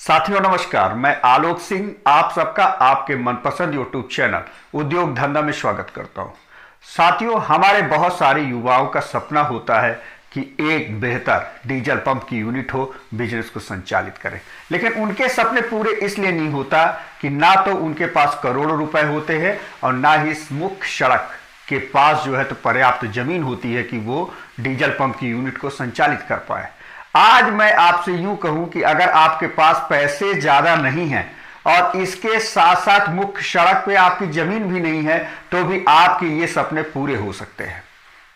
साथियों नमस्कार, मैं आलोक सिंह आप सबका आपके मनपसंद यूट्यूब चैनल उद्योग धंधा में स्वागत करता हूं। साथियों, हमारे बहुत सारे युवाओं का सपना होता है कि एक बेहतर डीजल पंप की यूनिट हो, बिजनेस को संचालित करें। लेकिन उनके सपने पूरे इसलिए नहीं होता कि ना तो उनके पास करोड़ों रुपए होते हैं और ना ही इस मुख्य सड़क के पास जो है तो पर्याप्त जमीन होती है कि वो डीजल पंप की यूनिट को संचालित कर पाए। आज मैं आपसे यूं कहूं कि अगर आपके पास पैसे ज्यादा नहीं हैं और इसके साथ साथ मुख्य सड़क पे आपकी जमीन भी नहीं है तो भी आपके ये सपने पूरे हो सकते हैं।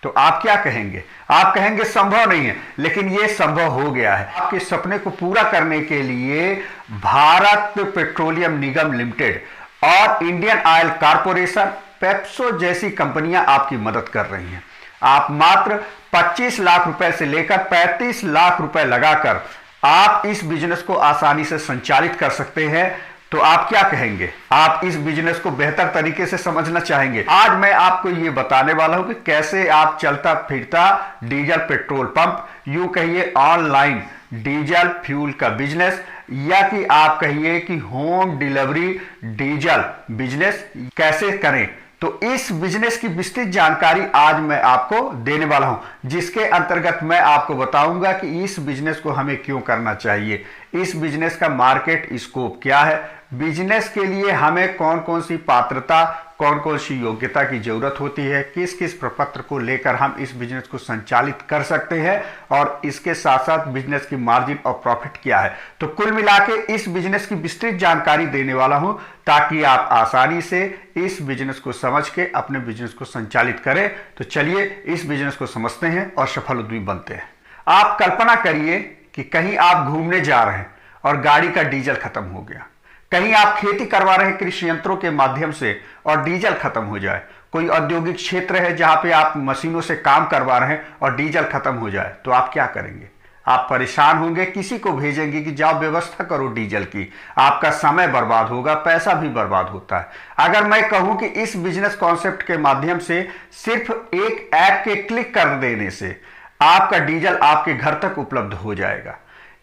तो आप क्या कहेंगे? आप कहेंगे संभव नहीं है, लेकिन ये संभव हो गया है। आपके सपने को पूरा करने के लिए भारत पेट्रोलियम निगम लिमिटेड और इंडियन ऑयल कॉरपोरेशन, पेप्सो जैसी कंपनियां आपकी मदद कर रही हैं। आप मात्र 25 लाख रुपए से लेकर 35 लाख रुपए लगाकर आप इस बिजनेस को आसानी से संचालित कर सकते हैं। तो आप क्या कहेंगे? आप इस बिजनेस को बेहतर तरीके से समझना चाहेंगे। आज मैं आपको ये बताने वाला हूं कि कैसे आप चलता फिरता डीजल पेट्रोल पंप, यूं कहिए ऑनलाइन डीजल फ्यूल का बिजनेस, या कि आप कहिए कि होम डिलीवरी डीजल बिजनेस कैसे करें। तो इस बिजनेस की विस्तृत जानकारी आज मैं आपको देने वाला हूं, जिसके अंतर्गत मैं आपको बताऊंगा कि इस बिजनेस को हमें क्यों करना चाहिए, इस बिजनेस का मार्केट स्कोप क्या है, बिजनेस के लिए हमें कौन कौन सी पात्रता, कौन कौन सी योग्यता की जरूरत होती है, किस किस प्रपत्र को लेकर हम इस बिजनेस को संचालित कर सकते हैं, और इसके साथ साथ बिजनेस की मार्जिन और प्रॉफिट क्या है। तो कुल मिला के इस बिजनेस की विस्तृत जानकारी देने वाला हूं ताकि आप आसानी से इस बिजनेस को समझ के अपने बिजनेस को संचालित करें। तो चलिए इस बिजनेस को समझते हैं और सफल उद्यमी बनते हैं। आप कल्पना करिए कि कहीं आप घूमने जा रहे हैं और गाड़ी का डीजल खत्म हो गया, कहीं आप खेती करवा रहे हैं कृषि यंत्रों के माध्यम से और डीजल खत्म हो जाए, कोई औद्योगिक क्षेत्र है जहां पे आप मशीनों से काम करवा रहे हैं और डीजल खत्म हो जाए, तो आप क्या करेंगे? आप परेशान होंगे, किसी को भेजेंगे कि जाओ व्यवस्था करो डीजल की। आपका समय बर्बाद होगा, पैसा भी बर्बाद होता है। अगर मैं कहूं कि इस बिजनेस कॉन्सेप्ट के माध्यम से सिर्फ एक ऐप के क्लिक कर देने से आपका डीजल आपके घर तक उपलब्ध हो जाएगा।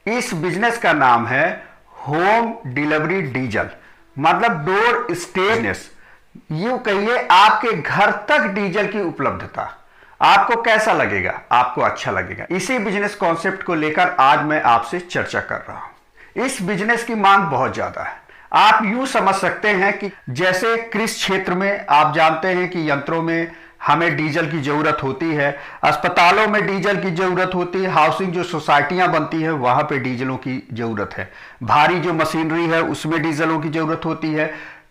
इस बिजनेस का नाम है होम डिलीवरी डीजल, मतलब डोर स्टेज। यूं कहिए आपके घर तक डीजल की उपलब्धता। आपको कैसा लगेगा? आपको अच्छा लगेगा। इसी बिजनेस कॉन्सेप्ट को लेकर आज मैं आपसे चर्चा कर रहा हूं। इस बिजनेस की मांग बहुत ज्यादा है। आप यूं समझ सकते हैं कि जैसे कृषि क्षेत्र में आप जानते हैं कि यंत्रों में हमें डीजल की जरूरत होती है, अस्पतालों में डीजल की जरूरत होती है, हाउसिंग जो सोसाइटियां बनती है वहां पे डीजलों की जरूरत है, भारी जो मशीनरी है उसमें डीजलों की जरूरत होती है,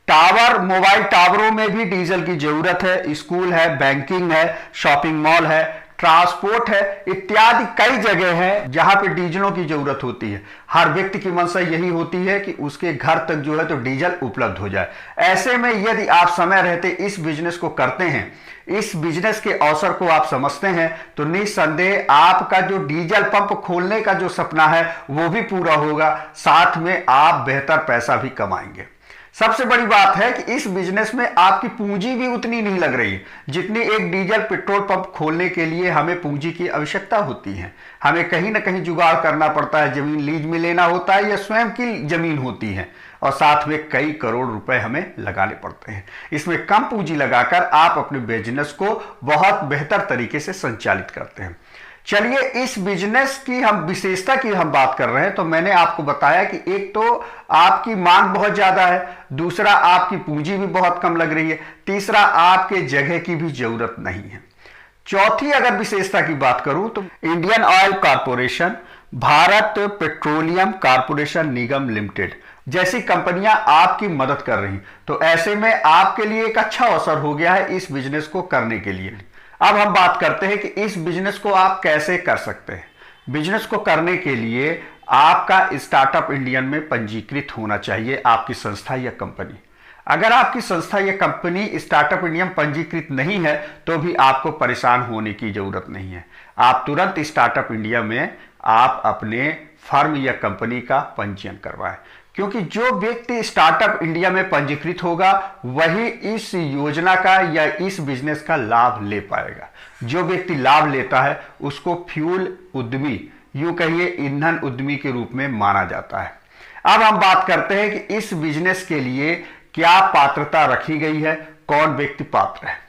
टावर, मोबाइल टावरों में भी डीजल की जरूरत है, स्कूल है, बैंकिंग है, शॉपिंग मॉल है, ट्रांसपोर्ट है, इत्यादि कई जगह हैं जहां पे डीजलों की जरूरत होती है। हर व्यक्ति की मंशा यही होती है कि उसके घर तक जो है तो डीजल उपलब्ध हो जाए। ऐसे में यदि आप समय रहते इस बिजनेस को करते हैं, इस बिजनेस के अवसर को आप समझते हैं, तो निस्संदेह आपका जो डीजल पंप खोलने का जो सपना है वो भी पूरा होगा, साथ में आप बेहतर पैसा भी कमाएंगे। सबसे बड़ी बात है कि इस बिजनेस में आपकी पूंजी भी उतनी नहीं लग रही जितनी एक डीजल पेट्रोल पंप खोलने के लिए हमें पूंजी की आवश्यकता होती है। हमें कहीं ना कहीं जुगाड़ करना पड़ता है, जमीन लीज में लेना होता है या स्वयं की जमीन होती है, और साथ में कई करोड़ रुपए हमें लगाने पड़ते हैं। इसमें कम पूंजी लगाकर आप अपने बिजनेस को बहुत बेहतर तरीके से संचालित करते हैं। चलिए इस बिजनेस की हम विशेषता की हम बात कर रहे हैं, तो मैंने आपको बताया कि एक तो आपकी मांग बहुत ज्यादा है, दूसरा आपकी पूंजी भी बहुत कम लग रही है, तीसरा आपके जगह की भी जरूरत नहीं है। चौथी अगर विशेषता की बात करूं तो Indian Oil Corporation, Bharat Petroleum Corporation निगम लिमिटेड जैसी कंपनियां आपकी मदद कर रही, तो ऐसे में आपके लिए एक अच्छा अवसर हो गया है इस बिजनेस को करने के लिए। अब हम बात करते हैं कि इस बिजनेस को आप कैसे कर सकते हैं। बिजनेस को करने के लिए आपका स्टार्टअप इंडियन में पंजीकृत होना चाहिए, आपकी संस्था या कंपनी। अगर आपकी संस्था या कंपनी स्टार्टअप इंडियन पंजीकृत नहीं है तो भी आपको परेशान होने की जरूरत नहीं है। आप तुरंत स्टार्टअप इंडिया में आप अपने फर्म या कंपनी का पंजीयन करवाएं, क्योंकि जो व्यक्ति स्टार्टअप इंडिया में पंजीकृत होगा वही इस योजना का या इस बिजनेस का लाभ ले पाएगा। जो व्यक्ति लाभ लेता है उसको फ्यूल उद्यमी, यूं कहिए ईंधन उद्यमी के रूप में माना जाता है। अब हम बात करते हैं कि इस बिजनेस के लिए क्या पात्रता रखी गई है, कौन व्यक्ति पात्र है।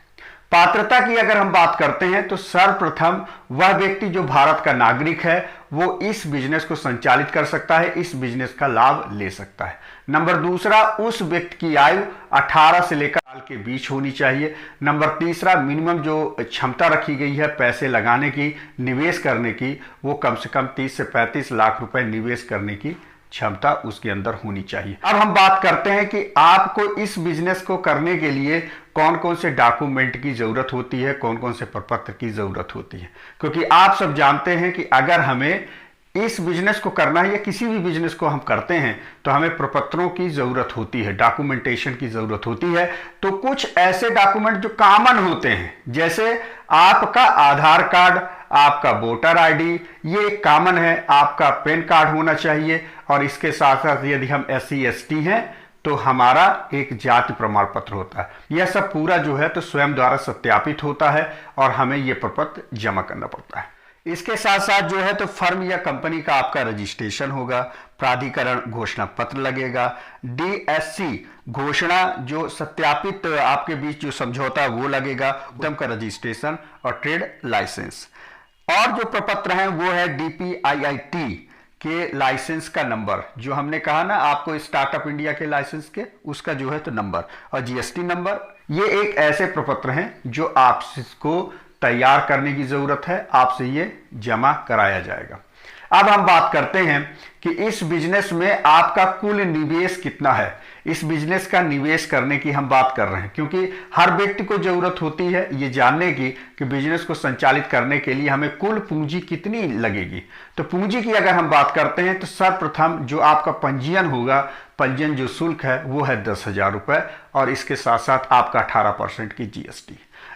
पात्रता की अगर हम बात करते हैं तो सर्वप्रथम वह व्यक्ति जो भारत का नागरिक है वो इस बिजनेस को संचालित कर सकता है, इस बिजनेस का लाभ ले सकता है। नंबर दूसरा, उस व्यक्ति की आयु 18 से लेकर साल के बीच होनी चाहिए। नंबर तीसरा, मिनिमम जो क्षमता रखी गई है पैसे लगाने की, निवेश करने की, वो कम से कम 30 से 35 लाख रुपए निवेश करने की क्षमता उसके अंदर होनी चाहिए। अब हम बात करते हैं कि आपको इस बिजनेस को करने के लिए कौन कौन से डॉक्यूमेंट की जरूरत होती है, कौन कौन से प्रपत्र की जरूरत होती है। क्योंकि आप सब जानते हैं कि अगर हमें इस बिजनेस को करना है या किसी भी बिजनेस को हम करते हैं तो हमें प्रपत्रों की जरूरत होती है, डॉक्यूमेंटेशन की जरूरत होती है। तो कुछ ऐसे डॉक्यूमेंट जो कॉमन होते हैं, जैसे आपका आधार कार्ड, आपका वोटर आईडी, ये कॉमन है। आपका पैन कार्ड होना चाहिए और इसके साथ साथ यदि हम SC ST हैं तो हमारा एक जाति प्रमाण पत्र होता है। यह सब पूरा जो है तो स्वयं द्वारा सत्यापित होता है और हमें यह प्रपत्र जमा करना पड़ता है। इसके साथ साथ जो है तो फर्म या कंपनी का आपका रजिस्ट्रेशन होगा, प्राधिकरण घोषणा पत्र लगेगा, DSC घोषणा जो सत्यापित आपके बीच जो समझौता है वो लगेगा, उद्यम का रजिस्ट्रेशन और ट्रेड लाइसेंस। और जो प्रपत्र हैं वो है DPIIT के लाइसेंस का नंबर, जो हमने कहा ना आपको स्टार्टअप इंडिया के लाइसेंस के, उसका जो है तो नंबर, और GST नंबर। ये एक ऐसे प्रपत्र हैं जो आपको तैयार करने की जरूरत है, आपसे ये जमा कराया जाएगा। अब हम बात करते हैं कि इस बिजनेस में आपका कुल निवेश कितना है। इस बिजनेस का निवेश करने की हम बात कर रहे हैं, क्योंकि हर व्यक्ति को जरूरत होती है ये जानने की कि बिजनेस को संचालित करने के लिए हमें कुल पूंजी कितनी लगेगी। तो पूंजी की अगर हम बात करते हैं तो सर्वप्रथम जो आपका पंजीयन होगा, पंजीयन जो शुल्क है वो है 10,000 रुपए और इसके साथ साथ आपका 18% की GST।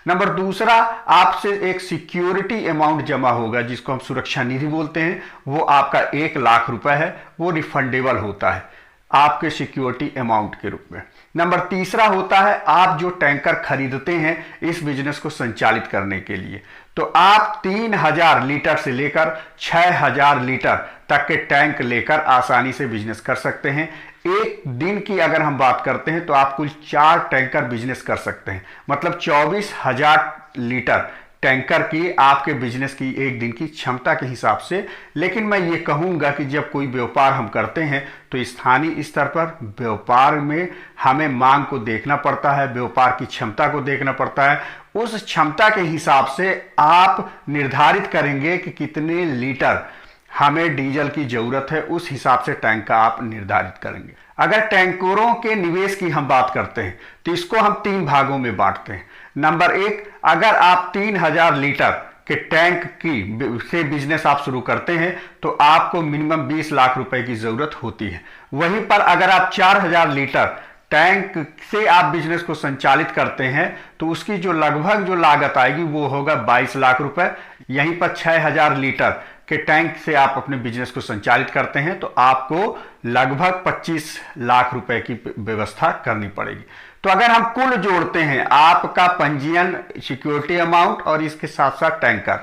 नंबर दूसरा, आपसे एक सिक्योरिटी अमाउंट जमा होगा जिसको हम सुरक्षा निधि बोलते हैं, वो आपका 1 लाख रुपए है, वो रिफंडेबल होता है आपके सिक्योरिटी अमाउंट के रूप में। नंबर तीसरा होता है आप जो टैंकर खरीदते हैं इस बिजनेस को संचालित करने के लिए, तो आप 3000 लीटर से लेकर 6000 लीटर तक के टैंक लेकर आसानी से बिजनेस कर सकते हैं। एक दिन की अगर हम बात करते हैं तो आप कुल 4 टैंकर बिजनेस कर सकते हैं, मतलब 24,000 लीटर टैंकर की आपके बिजनेस की एक दिन की क्षमता के हिसाब से। लेकिन मैं ये कहूंगा कि जब कोई व्यापार हम करते हैं तो स्थानीय स्तर पर व्यापार में हमें मांग को देखना पड़ता है, व्यापार की क्षमता को देखना पड़ता है। उस क्षमता के हिसाब से आप निर्धारित करेंगे कि कितने लीटर हमें डीजल की जरूरत है, उस हिसाब से टैंक का आप निर्धारित करेंगे। अगर टैंकरों के निवेश की हम बात करते हैं तो इसको हम 3 भागों में बांटते हैं। नंबर 1, अगर आप 3000 लीटर के टैंक की से बिजनेस आप शुरू करते हैं तो आपको मिनिमम 20 लाख रुपए की जरूरत होती है। वहीं पर अगर आप 4000 लीटर टैंक से आप बिजनेस को संचालित करते हैं तो उसकी जो लगभग जो लागत आएगी वो होगा 22 लाख रुपए। यहीं पर 6000 लीटर के टैंक से आप अपने बिजनेस को संचालित करते हैं तो आपको लगभग 25 लाख रुपए की व्यवस्था करनी पड़ेगी। तो अगर हम कुल जोड़ते हैं आपका पंजीयन, सिक्योरिटी अमाउंट और इसके साथ साथ टैंकर,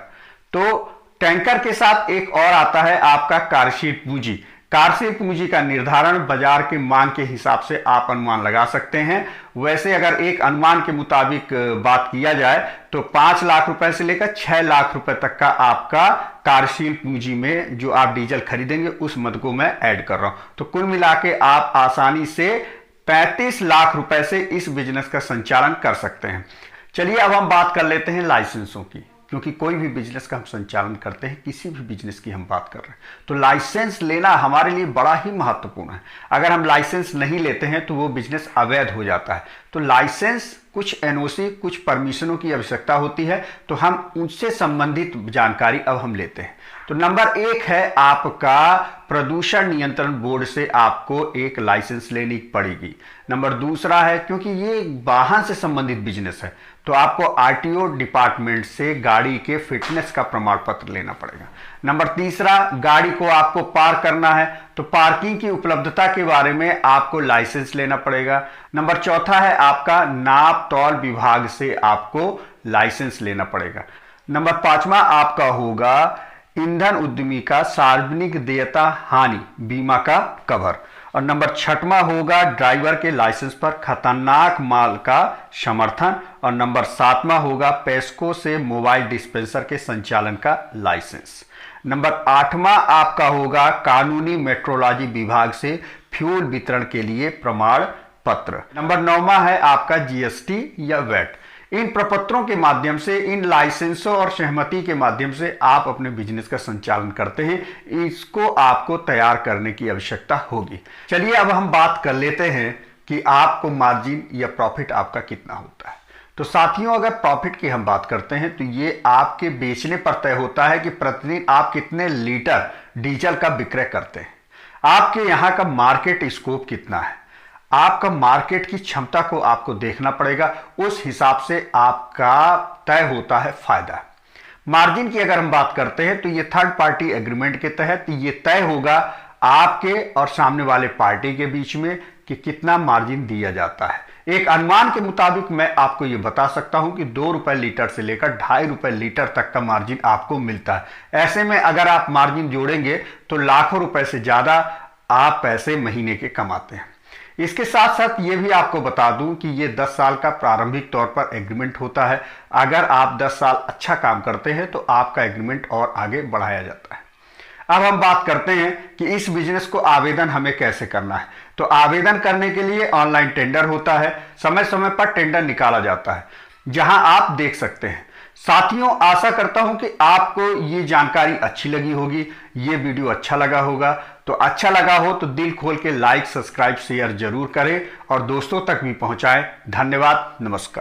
तो टैंकर के साथ एक और आता है आपका कार्यशील पूंजी। कार्यशील पूंजी का निर्धारण बाजार के मांग के हिसाब से आप अनुमान लगा सकते हैं। वैसे अगर एक अनुमान के मुताबिक बात किया जाए तो 5 लाख रुपए से लेकर 6 लाख रुपए तक का आपका कार्यशील पूंजी में जो आप डीजल खरीदेंगे उस मद को मैं ऐड कर रहा हूं। तो कुल मिला के आप आसानी से 35 लाख रुपए से इस बिजनेस का संचालन कर सकते हैं। चलिए अब हम बात कर लेते हैं लाइसेंसों की, क्योंकि कोई भी बिजनेस का हम संचालन करते हैं, किसी भी बिजनेस की हम बात कर रहे हैं तो लाइसेंस लेना हमारे लिए बड़ा ही महत्वपूर्ण है। अगर हम लाइसेंस नहीं लेते हैं तो वो बिजनेस अवैध हो जाता है। तो लाइसेंस, कुछ NOC, कुछ परमिशनों की आवश्यकता होती है, तो हम उनसे संबंधित जानकारी अब हम लेते हैं। तो नंबर 1 है आपका प्रदूषण नियंत्रण बोर्ड से आपको एक लाइसेंस लेनी पड़ेगी। नंबर दूसरा है, क्योंकि ये वाहन से संबंधित बिजनेस है तो आपको RTO डिपार्टमेंट से गाड़ी के फिटनेस का प्रमाण पत्र लेना पड़ेगा। नंबर तीसरा, गाड़ी को आपको पार्क करना है तो पार्किंग की उपलब्धता के बारे में आपको लाइसेंस लेना पड़ेगा। नंबर चौथा है आपका नाप तौल विभाग से आपको लाइसेंस लेना पड़ेगा। नंबर 5वां आपका होगा ईंधन उद्यमी का सार्वजनिक देयता हानि बीमा का कवर। और नंबर 6वां होगा ड्राइवर के लाइसेंस पर खतरनाक माल का समर्थन। और नंबर 7वां होगा पेस्को से मोबाइल डिस्पेंसर के संचालन का लाइसेंस। नंबर 8वां आपका होगा कानूनी मेट्रोलॉजी विभाग से फ्यूल वितरण के लिए प्रमाण पत्र। नंबर 9वां है आपका जीएसटी या वैट। इन प्रपत्रों के माध्यम से, इन लाइसेंसों और सहमति के माध्यम से आप अपने बिजनेस का संचालन करते हैं। इसको आपको तैयार करने की आवश्यकता होगी। चलिए अब हम बात कर लेते हैं कि आपको मार्जिन या प्रॉफिट आपका कितना होता है। तो साथियों, अगर प्रॉफिट की हम बात करते हैं तो ये आपके बेचने पर तय होता है कि प्रतिदिन आप कितने लीटर डीजल का विक्रय करते हैं। आपके यहाँ का मार्केट स्कोप कितना है, आपका मार्केट की क्षमता को आपको देखना पड़ेगा। उस हिसाब से आपका तय होता है फायदा। मार्जिन की अगर हम बात करते हैं तो ये थर्ड पार्टी एग्रीमेंट के तहत ये तय होगा आपके और सामने वाले पार्टी के बीच में कि कितना मार्जिन दिया जाता है। एक अनुमान के मुताबिक मैं आपको ये बता सकता हूं कि 2 रुपए लीटर से लेकर 2.5 रुपए लीटर तक का मार्जिन आपको मिलता है। ऐसे में अगर आप मार्जिन जोड़ेंगे तो लाखों रुपए से ज्यादा आप पैसे महीने के कमाते हैं। इसके साथ साथ ये भी आपको बता दूं कि ये 10 साल का प्रारंभिक तौर पर एग्रीमेंट होता है। अगर आप 10 साल अच्छा काम करते हैं तो आपका एग्रीमेंट और आगे बढ़ाया जाता है। अब हम बात करते हैं कि इस बिजनेस को आवेदन हमें कैसे करना है। तो आवेदन करने के लिए ऑनलाइन टेंडर होता है, समय समय पर टेंडर निकाला जाता है, जहां आप देख सकते हैं। साथियों, आशा करता हूं कि आपको ये जानकारी अच्छी लगी होगी, ये वीडियो अच्छा लगा होगा। तो अच्छा लगा हो तो दिल खोल के लाइक, सब्सक्राइब, शेयर जरूर करें और दोस्तों तक भी पहुंचाएं। धन्यवाद, नमस्कार।